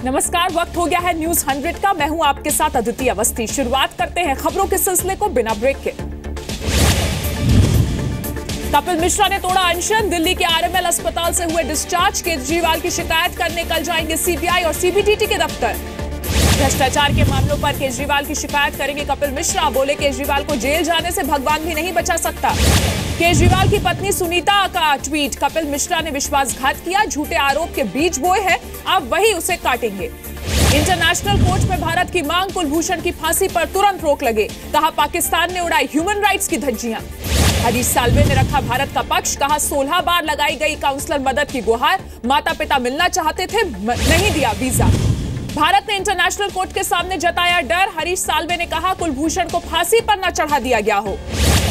नमस्कार, वक्त हो गया है न्यूज 100 का। मैं हूं आपके साथ अदिति अवस्थी। शुरुआत करते हैं खबरों के सिलसिले को बिना ब्रेक के। कपिल मिश्रा ने तोड़ा अनशन, दिल्ली के आरएमएल अस्पताल से हुए डिस्चार्ज। केजरीवाल की शिकायत करने कल जाएंगे सीबीआई और सीबीडीटी के दफ्तर। भ्रष्टाचार के मामलों पर केजरीवाल की शिकायत करेंगे कपिल मिश्रा। बोले केजरीवाल को जेल जाने से भगवान भी नहीं बचा सकता। केजरीवाल की पत्नी सुनीता का ट्वीट, कपिल मिश्रा ने विश्वासघात किया, झूठे आरोप के बीज बोए हैं, अब वही उसे काटेंगे। इंटरनेशनल कोर्ट में भारत की मांग, कुलभूषण की फांसी पर तुरंत रोक लगे। कहा पाकिस्तान ने उड़ाई ह्यूमन राइट्स की धज्जियां। हरीश साल्वे ने रखा भारत का पक्ष। कहा 16 बार लगाई गई काउंसलर मदद की गुहार, माता पिता मिलना चाहते थे, नहीं दिया वीजा। भारत ने इंटरनेशनल कोर्ट के सामने जताया डर। हरीश साल्वे ने कहा कुलभूषण को फांसी पर न चढ़ा दिया गया हो।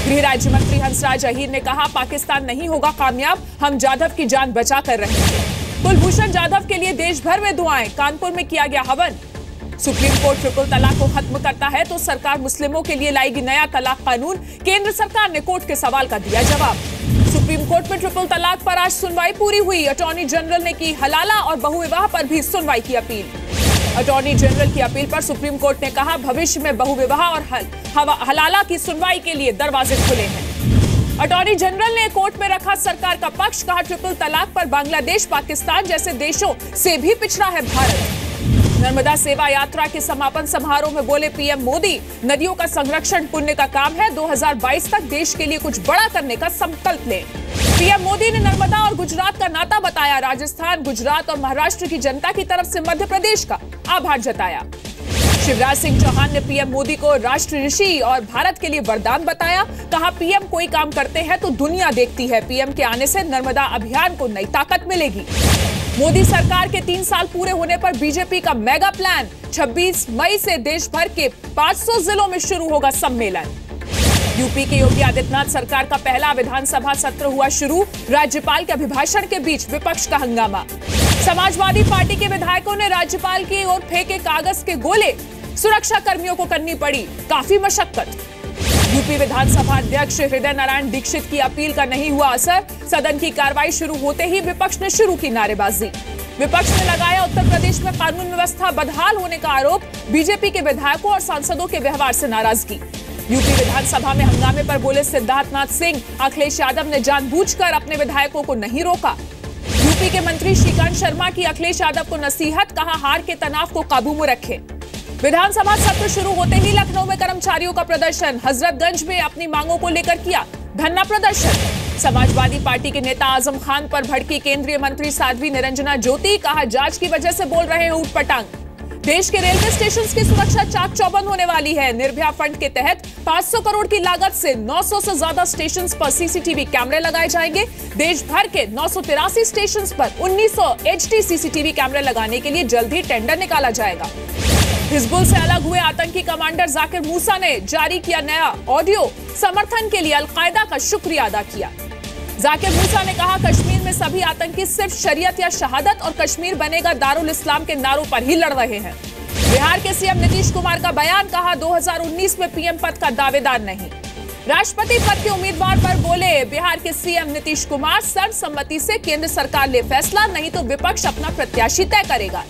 गृह राज्य मंत्री हंसराज अहीर ने कहा पाकिस्तान नहीं होगा कामयाब, हम जाधव की जान बचा कर रहेंगे। कुलभूषण जाधव के लिए देश भर में दुआएं, कानपुर में किया गया हवन। सुप्रीम कोर्ट ट्रिपल तलाक को खत्म करता है तो सरकार मुस्लिमों के लिए लाएगी नया तलाक कानून। केंद्र सरकार ने कोर्ट के सवाल का दिया जवाब। सुप्रीम कोर्ट में ट्रिपल तलाक पर आज सुनवाई पूरी हुई। अटॉर्नी जनरल ने की हलाला और बहुविवाह पर भी सुनवाई की अपील। अटॉर्नी जनरल की अपील पर सुप्रीम कोर्ट ने कहा भविष्य में बहुविवाह और हलाला की सुनवाई के लिए दरवाजे खुले हैं। अटॉर्नी जनरल ने कोर्ट में रखा सरकार का पक्ष। कहा ट्रिपल तलाक पर बांग्लादेश, पाकिस्तान जैसे देशों से भी पिछड़ा है भारत। नर्मदा सेवा यात्रा के समापन समारोह में बोले पीएम मोदी, नदियों का संरक्षण पुण्य का काम है, 2022 तक देश के लिए कुछ बड़ा करने का संकल्प लें। पीएम मोदी ने नर्मदा और गुजरात का नाता बताया। राजस्थान, गुजरात और महाराष्ट्र की जनता की तरफ से मध्य प्रदेश का आभार जताया। शिवराज सिंह चौहान ने पीएम मोदी को राष्ट्र ऋषि और भारत के लिए वरदान बताया। कहा पीएम कोई काम करते हैं तो दुनिया देखती है, पीएम के आने से नर्मदा अभियान को नई ताकत मिलेगी। मोदी सरकार के 3 साल पूरे होने पर बीजेपी का मेगा प्लान, 26 मई से देश भर के 500 जिलों में शुरू होगा सम्मेलन। यूपी के योगी आदित्यनाथ सरकार का पहला विधानसभा सत्र हुआ शुरू। राज्यपाल के अभिभाषण के बीच विपक्ष का हंगामा। समाजवादी पार्टी के विधायकों ने राज्यपाल की ओर फेंके कागज के गोले, सुरक्षा कर्मियों को करनी पड़ी काफी मशक्कत। यूपी विधानसभा अध्यक्ष हृदय नारायण दीक्षित की अपील का नहीं हुआ असर। सदन की कार्रवाई शुरू होते ही विपक्ष ने शुरू की नारेबाजी। विपक्ष ने लगाया उत्तर प्रदेश में कानून व्यवस्था बदहाल होने का आरोप। बीजेपी के विधायकों और सांसदों के व्यवहार से नाराजगी। यूपी विधानसभा में हंगामे पर बोले सिद्धार्थनाथ सिंह, अखिलेश यादव ने जानबूझकर अपने विधायकों को नहीं रोका। यूपी के मंत्री श्रीकांत शर्मा की अखिलेश यादव को नसीहत। कहा हार के तनाव को काबू में रखें। विधानसभा सत्र शुरू होते ही लखनऊ में कर्मचारियों का प्रदर्शन। हजरतगंज में अपनी मांगों को लेकर किया धरना प्रदर्शन। समाजवादी पार्टी के नेता आजम खान पर भड़की केंद्रीय मंत्री साध्वी निरंजना ज्योति। कहा जांच की वजह से बोल रहे हैं ऊटपटांग। देश के रेलवे स्टेशन की सुरक्षा चाक चौबंद होने वाली है। निर्भया फंड के तहत 500 करोड़ की लागत से 900 से ज्यादा स्टेशन पर सीसीटीवी कैमरे लगाए जाएंगे। देश भर के 983 स्टेशन पर 1900 एचडी सीसीटीवी कैमरे लगाने के लिए जल्द ही टेंडर निकाला जाएगा। हिजबुल से अलग हुए आतंकी कमांडर जाकिर मूसा ने जारी किया नया ऑडियो। समर्थन के लिए अलकायदा का शुक्रिया अदा किया। जाकिर मूसा ने कहा कश्मीर में सभी आतंकी सिर्फ शरीयत या शहादत और कश्मीर बनेगा दारुल इस्लाम के नारों पर ही लड़ रहे हैं। बिहार के सीएम नीतीश कुमार का बयान। कहा 2019 में पीएम पद का दावेदार नहीं। राष्ट्रपति पद के उम्मीदवार पर बोले बिहार के सीएम नीतीश कुमार, सर्वसम्मति से केंद्र सरकार ले फैसला, नहीं तो विपक्ष अपना प्रत्याशी तय करेगा।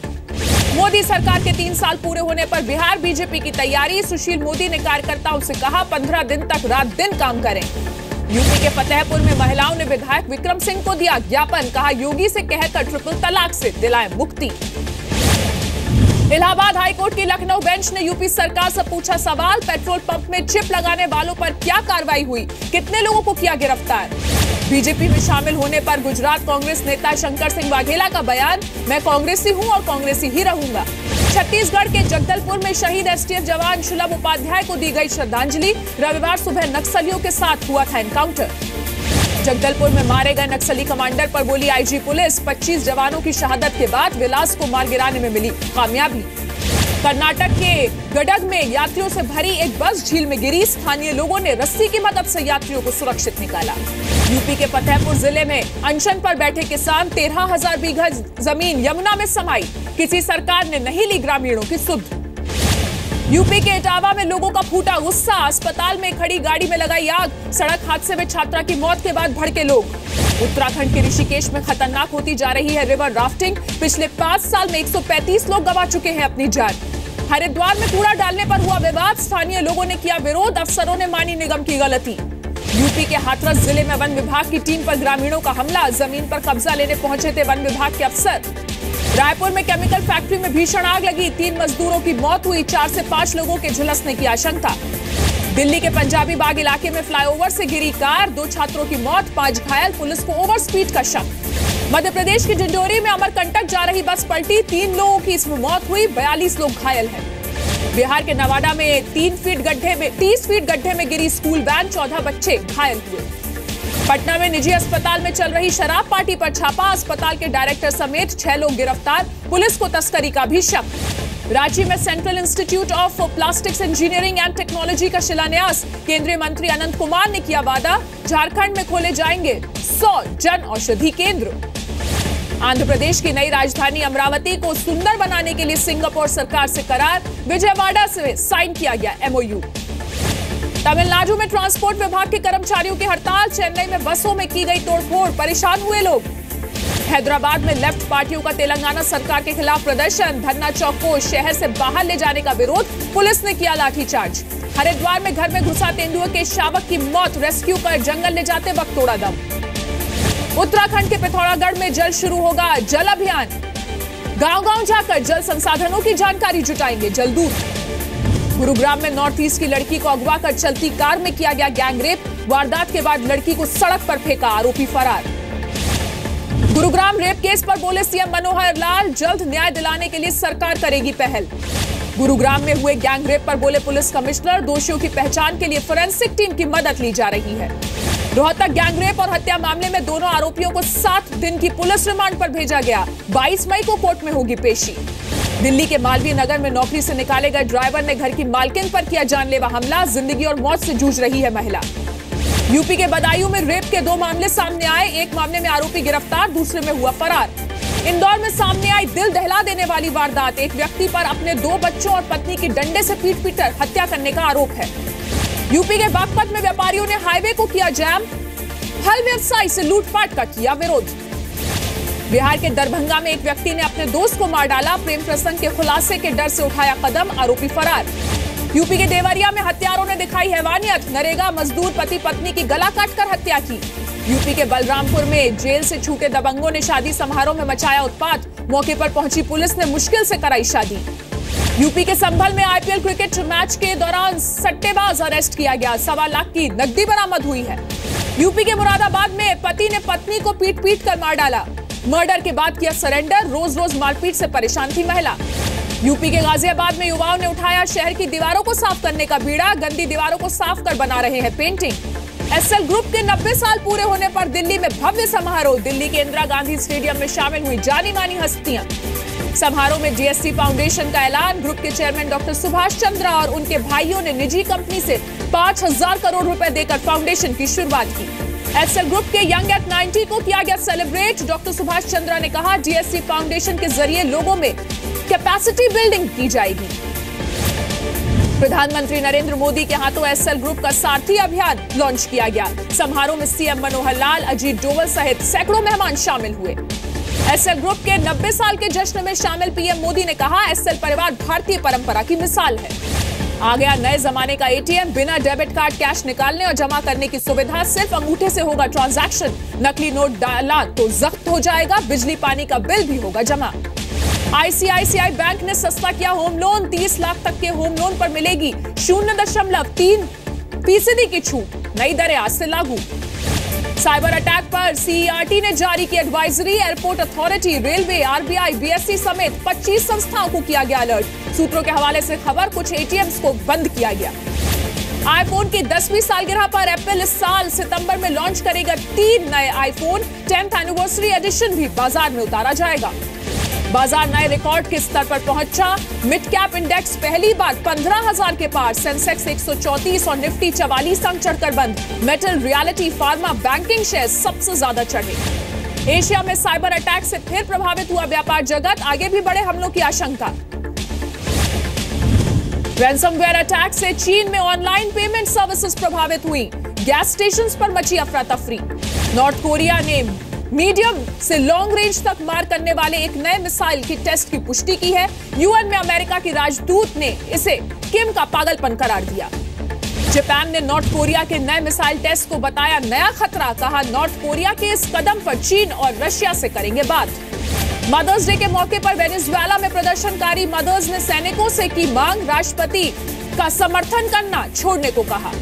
मोदी सरकार के 3 साल पूरे होने पर बिहार बीजेपी की तैयारी। सुशील मोदी ने कार्यकर्ताओं से कहा 15 दिन तक रात दिन काम करें। यूपी के फतेहपुर में महिलाओं ने विधायक विक्रम सिंह को दिया ज्ञापन। कहा योगी से कहकर ट्रिपल तलाक से दिलाएं मुक्ति। इलाहाबाद हाईकोर्ट की लखनऊ बेंच ने यूपी सरकार से पूछा सवाल, पेट्रोल पंप में चिप लगाने वालों पर क्या कार्रवाई हुई, कितने लोगों को किया गिरफ्तार। बीजेपी में शामिल होने पर गुजरात कांग्रेस नेता शंकर सिंह वाघेला का बयान, मैं कांग्रेसी हूं और कांग्रेसी ही रहूंगा। छत्तीसगढ़ के जगदलपुर में शहीद एसटीएफ जवान शुलभ उपाध्याय को दी गई श्रद्धांजलि। रविवार सुबह नक्सलियों के साथ हुआ था एनकाउंटर। जगदलपुर में मारे गए नक्सली कमांडर पर बोली आईजी पुलिस। 25 जवानों की शहादत के बाद विलास को मार गिराने में मिली कामयाबी। कर्नाटक के गडग में यात्रियों से भरी एक बस झील में गिरी। स्थानीय लोगों ने रस्सी की मदद से यात्रियों को सुरक्षित निकाला। यूपी के फतेहपुर जिले में अनशन पर बैठे किसान, 13,000 बीघा जमीन यमुना में समाई। किसी सरकार ने नहीं ली ग्रामीणों की सुध। यूपी के इटावा में लोगों का फूटा गुस्सा। अस्पताल में खड़ी गाड़ी में लगाई आग। सड़क हादसे में छात्रा की मौत के बाद भड़के लोग। उत्तराखंड के ऋषिकेश में खतरनाक होती जा रही है रिवर राफ्टिंग। पिछले 5 साल में 135 लोग गंवा चुके हैं अपनी जान। हरिद्वार में कूड़ा डालने पर हुआ विवाद, स्थानीय लोगों ने किया विरोध, अफसरों ने मानी निगम की गलती। यूपी के हाथरस जिले में वन विभाग की टीम पर ग्रामीणों का हमला, जमीन पर कब्जा लेने पहुंचे थे वन विभाग के अफसर। रायपुर में केमिकल फैक्ट्री में भीषण आग लगी, 3 मजदूरों की मौत हुई, 4 से 5 लोगों के झुलसने की आशंका। दिल्ली के पंजाबी बाग इलाके में फ्लाईओवर से गिरी कार, 2 छात्रों की मौत, 5 घायल, पुलिस को ओवर स्पीड का शक। मध्य प्रदेश की डिंडोरी में अमरकंटक जा रही बस पलटी, 3 लोगों की इसमें मौत हुई, 42 लोग घायल हैं। बिहार के नवादा में 30 फीट गड्ढे में गिरी स्कूल वैन, 14 बच्चे घायल हुए। पटना में निजी अस्पताल में चल रही शराब पार्टी पर छापा, अस्पताल के डायरेक्टर समेत 6 लोग गिरफ्तार, पुलिस को तस्करी का भी शक। रांची में central institute of plastics engineering and technology का शिलान्यास, केंद्रीय मंत्री अनंत कुमार ने किया वादा, झारखंड में खोले जाएंगे 100 जन औषधि केंद्र। आंध्र प्रदेश की नई राजधानी अमरावती को सुंदर बनाने के लिए सिंगापुर सरकार से करार, विजयवाड़ा से साइन किया गया MOU। तमिलनाडु में ट्रांसपोर्ट विभाग के कर्मचारियों की हड़ताल, चेन्नई में बसों में की गई तोड़फोड़, परेशान हुए लोग। हैदराबाद में लेफ्ट पार्टियों का तेलंगाना सरकार के खिलाफ प्रदर्शन, धरना चौक को शहर से बाहर ले जाने का विरोध, पुलिस ने किया लाठीचार्ज। हरिद्वार में घर में घुसा तेंदुए के शावक की मौत, रेस्क्यू कर जंगल ले जाते वक्त तोड़ा दम। उत्तराखंड के पिथौरागढ़ में जल्द शुरू होगा जल अभियान, गांव-गांव जाकर जल संसाधनों की जानकारी जुटाएंगे जलदूत। गुरुग्राम में नॉर्थ ईस्ट की लड़की को अगवा कर चलती कार में किया गया गैंगरेप, वारदात के बाद लड़की को सड़क पर फेंका, आरोपी फरार। गुरुग्राम रेप केस पर बोले सीएम मनोहर लाल, जल्द न्याय दिलाने के लिए सरकार करेगी पहल। गुरुग्राम में हुए गैंगरेप पर बोले पुलिस कमिश्नर, दोषियों की पहचान के लिए फोरेंसिक टीम की मदद ली जा रही है। रोहतक गैंगरेप और हत्या मामले में दोनों आरोपियों को 7 दिन की पुलिस रिमांड पर भेजा गया, 22 मई को कोर्ट में होगी पेशी। दिल्ली के मालवीय नगर में नौकरी से निकाले गए ड्राइवर ने घर की मालकिन पर किया जानलेवा हमला, जिंदगी और मौत से जूझ रही है महिला। यूपी के बदायूं में रेप के 2 मामले सामने आए, एक मामले में आरोपी गिरफ्तार, दूसरे में हुआ फरार। इंदौर में सामने आई दिल दहला देने वाली वारदात, एक व्यक्ति पर अपने 2 बच्चों और पत्नी की डंडे से पीट-पीट हत्या करने का आरोप है। यूपी के बागपत में व्यापारियों ने हाईवे को किया जाम, फल व्यवसायी से लूटपाट का किया विरोध। बिहार के दरभंगा में एक व्यक्ति ने अपने दोस्त को मार डाला, प्रेम प्रसंग के खुलासे के डर से उठाया कदम, आरोपी फरार। यूपी के देवरिया में हत्यारों ने दिखाई हैवानियत, नरेगा मजदूर पति पत्नी की गला काटकर हत्या की। यूपी के बलरामपुर में जेल से छूटे दबंगों ने शादी समारोह में मचाया उत्पात, मौके पर पहुंची पुलिस ने मुश्किल से कराई शादी। यूपी के संभल में IPL क्रिकेट मैच के दौरान सट्टेबाज अरेस्ट किया गया, 1.25 लाख की नकदी बरामद हुई है। यूपी के मुरादाबाद में पति ने पत्नी को पीट-पीट कर मार डाला, मर्डर के बाद किया सरेंडर, रोज-रोज मारपीट से परेशान थी महिला। यूपी के गाजियाबाद में युवाओं ने उठाया शहर की दीवारों को साफ करने का बीड़ा, गंदी दीवारों को साफ कर बना रहे हैं पेंटिंग। SL ग्रुप के 90 साल पूरे होने पर दिल्ली में भव्य समारोह, दिल्ली के इंदिरा गांधी स्टेडियम में शामिल हुई जानी मानी हस्तियां। समारोह में DSC फाउंडेशन का ऐलान, ग्रुप के चेयरमैन डॉक्टर सुभाष चंद्रा और उनके भाइयों ने निजी कंपनी से 5,000 करोड़ रुपए देकर फाउंडेशन की शुरुआत की। SL ग्रुप के यंग एट 90 को किया गया सेलिब्रेट, डॉक्टर सुभाष चंद्रा ने कहा DSC फाउंडेशन के जरिए लोगों में कैपेसिटी बिल्डिंग की जाएगी। प्रधानमंत्री नरेंद्र मोदी के हाथों SL ग्रुप का सारथी अभियान लॉन्च किया गया। समारोह में सीएम मनोहर लाल, अजीत डोवल सहित सैकड़ों मेहमान शामिल हुए। SL ग्रुप के 90 साल के जश्न में शामिल पीएम मोदी ने कहा SL परिवार भारतीय परंपरा की मिसाल है। आ गया नए जमाने का ATM, बिना डेबिट कार्ड कैश निकालने और जमा करने की सुविधा, सिर्फ अंगूठे से होगा ट्रांजैक्शन। नकली नोट डाला तो जब्त हो जाएगा, बिजली पानी का बिल भी होगा जमा। ICICI बैंक ने सस्ता किया होम लोन, 30 लाख तक के होम लोन पर मिलेगी 0.3% की छूट, नई दरें आज से लागू। साइबर अटैक पर CERT ने जारी की advisory, airport authority, railway, RBI, BSE समेत 25 संस्थाओं को किया गया अलर्ट। सूत्रों के हवाले से खबर, कुछ ATMs को बंद किया गया। iPhone की 10वीं सालगिरह पर एप्पल इस साल सितंबर में लॉन्च करेगा 3 नए iPhone, 10th एनिवर्सरी एडिशन भी बाजार में उतारा जाएगा। बाजार नए रिकॉर्ड के स्तर पर पहुंचा, मिड कैप इंडेक्स पहली बार 15,000 के पार, सेंसेक्स 134 और निफ्टी 44 अंक चढ़कर बंद। Metal, reality, pharma, banking share सबसे ज्यादा चढ़े। एशिया में साइबर अटैक से फिर प्रभावित हुआ व्यापार जगत, आगे भी बड़े हमलों की आशंका। रैंसमवेयर अटैक से चीन में ऑनलाइन पेमेंट सर्विसेज प्रभावित हुई, गैस स्टेशंस पर मची अफरा तफरी। नॉर्थ कोरिया ने मीडियम से लॉन्ग रेंज तक मार करने वाले एक नए मिसाइल की टेस्ट की पुष्टि की है। यूएन में अमेरिका की राजदूत ने इसे किम का पागलपन करार दिया। जापान ने नॉर्थ कोरिया के नए मिसाइल टेस्ट को बताया नया खतरा, कहा नॉर्थ कोरिया के इस कदम पर चीन और रशिया से करेंगे बात। मदर्स डे के मौके पर वेनेजुएला में प्रदर्शनकारी मदर्स ने सैनिकों से की मांग, राष्ट्रपति का समर्थन करना छोड़ने को कहा।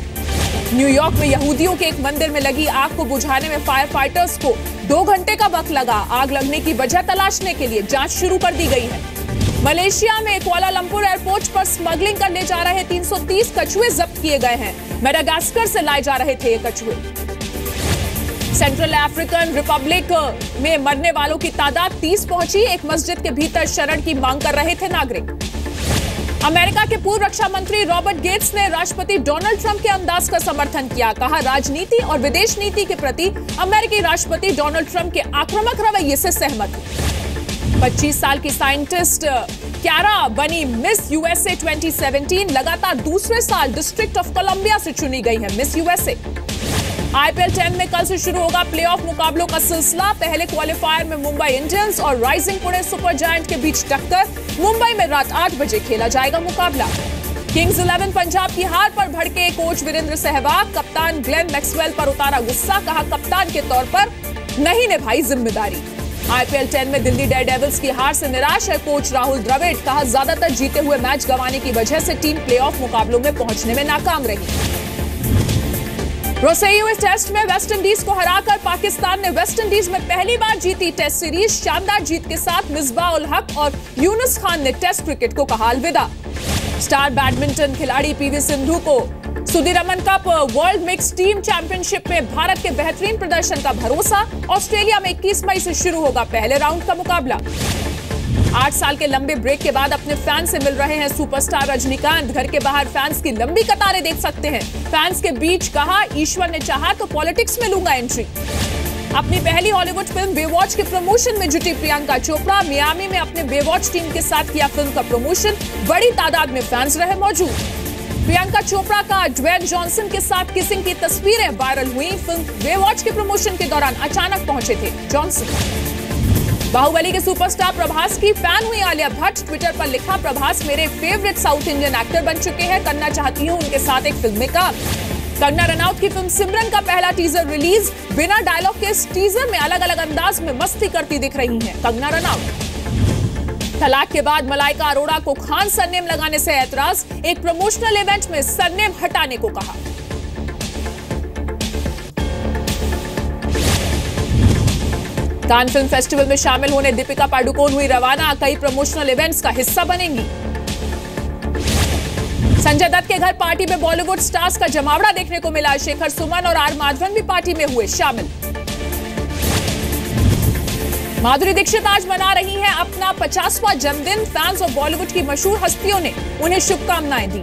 न्यूयॉर्क में यहूदियों के एक मंदिर में लगी आग को बुझाने में फायर फाइटर्स को 2 घंटे का वक्त लगा। आग लगने की वजह तलाशने के लिए जांच शुरू कर दी गई है। मलेशिया में कुआलालंपुर एयरपोर्ट पर स्मगलिंग कर ले जा रहे 330 कछुए जब्त किए गए हैं। मेडागास्कर से लाए जा रहे थे ये कछुए। सेंट्रल अफ्रीकन रिपब्लिक में मरने वालों की तादाद 30 पहुंची। एक मस्जिद के भीतर शरण की मांग कर रहे थे नागरिक। अमेरिका के पूर्व रक्षा मंत्री रॉबर्ट गेट्स ने राष्ट्रपति डोनाल्ड ट्रंप के अंदाज का समर्थन किया, कहा राजनीति और विदेश नीति के प्रति अमेरिकी राष्ट्रपति डोनाल्ड ट्रंप के आक्रामक रवैये से सहमत हूं। 25 साल की साइंटिस्ट क्यारा बनी मिस यूएसए 2017, लगातार दूसरे साल डिस्ट्रिक्ट ऑफ कोलंबिया से चुनी गई है मिस यूएसए। आईपीएल 10 में कल से शुरू होगा प्लेऑफ मुकाबलों का सिलसिला। पहले क्वालिफायर में मुंबई इंडियंस और राइजिंग पुणे सुपर जायंट के बीच टक्कर। मुंबई में रात 8 बजे खेला जाएगा मुकाबला। किंग्स 11 पंजाब की हार पर भड़के कोच वीरेंद्र सहवाग, कप्तान ग्लेन मैक्सवेल पर उतारा गुस्सा, कहा कप्तान के तौर पर नहीं निभाई जिम्मेदारी। आईपीएल 10 में दिल्ली डेयरडेविल्स की हार से निराश है कोच राहुल द्रविड़, कहा ज्यादातर जीते हुए मैच गंवाने की वजह से टीम प्लेऑफ मुकाबलों में पहुंचने में नाकाम रही। रोसेइयो टेस्ट में वेस्टइंडीज को हराकर पाकिस्तान ने वेस्टइंडीज में पहली बार जीती टेस्ट सीरीज। शानदार जीत के साथ मिसबाह उल हक और यूनुस खान ने टेस्ट क्रिकेट को कहा अलविदा। स्टार बैडमिंटन खिलाड़ी पीवी सिंधु को Sudirman cup world mix team championship में भारत के बेहतरीन प्रदर्शन का भरोसा। ऑस्ट्रेलिया में 21 मई से शुरू होगा पहले राउंड का मुकाबला। 8 साल के लंबे ब्रेक के बाद अपने फैंस से मिल रहे हैं सुपरस्टार रजनीकांत। घर के बाहर फैंस की लंबी कतारें देख सकते हैं। फैंस के बीच कहा ईश्वर ने चाहा तो पॉलिटिक्स में लूंगा एंट्री। अपनी पहली हॉलीवुड फिल्म बेवॉच के प्रमोशन में जुटी प्रियंका चोपड़ा। मियामी में अपने बेवॉच टीम के साथ किया फिल्म का प्रमोशन। बड़ी तादाद में फैंस रहे मौजूद। प्रियंका चोपड़ा का ड्वेन जॉनसन के साथ किसिंग की तस्वीरें वायरल हुई। फिल्म बेवॉच के प्रमोशन के दौरान अचानक पहुंचे थे जॉनसन। बाहुबली के सुपरस्टार प्रभास की फैन हुई आलिया भट्ट। ट्विटर पर लिखा, प्रभास मेरे फेवरेट साउथ इंडियन एक्टर बन चुके हैं, करना चाहती हूं उनके साथ एक फिल्म में काम। कंगना रनौत की फिल्म सिमरन का पहला टीजर रिलीज। बिना डायलॉग के इस टीजर में अलग अलग अंदाज में मस्ती करती दिख रही हैं कंगना रनौत। तलाक के बाद मलाइका अरोड़ा को खान सरनेम लगाने से ऐतराज। एक प्रमोशनल इवेंट में सरनेम हटाने को कहा। कान फिल्म फेस्टिवल में शामिल होने दीपिका पाडुकोन हुई रवाना। कई प्रमोशनल इवेंट्स का हिस्सा बनेंगी। संजय दत्त के घर पार्टी में बॉलीवुड स्टार्स का जमावड़ा देखने को मिला। शेखर सुमन और आर माधवन भी पार्टी में हुए शामिल। माधुरी दीक्षित आज मना रही हैं अपना 50वां जन्मदिन। फैंस और बॉलीवुड की मशहूर हस्तियों ने उन्हें शुभकामनाएं दी।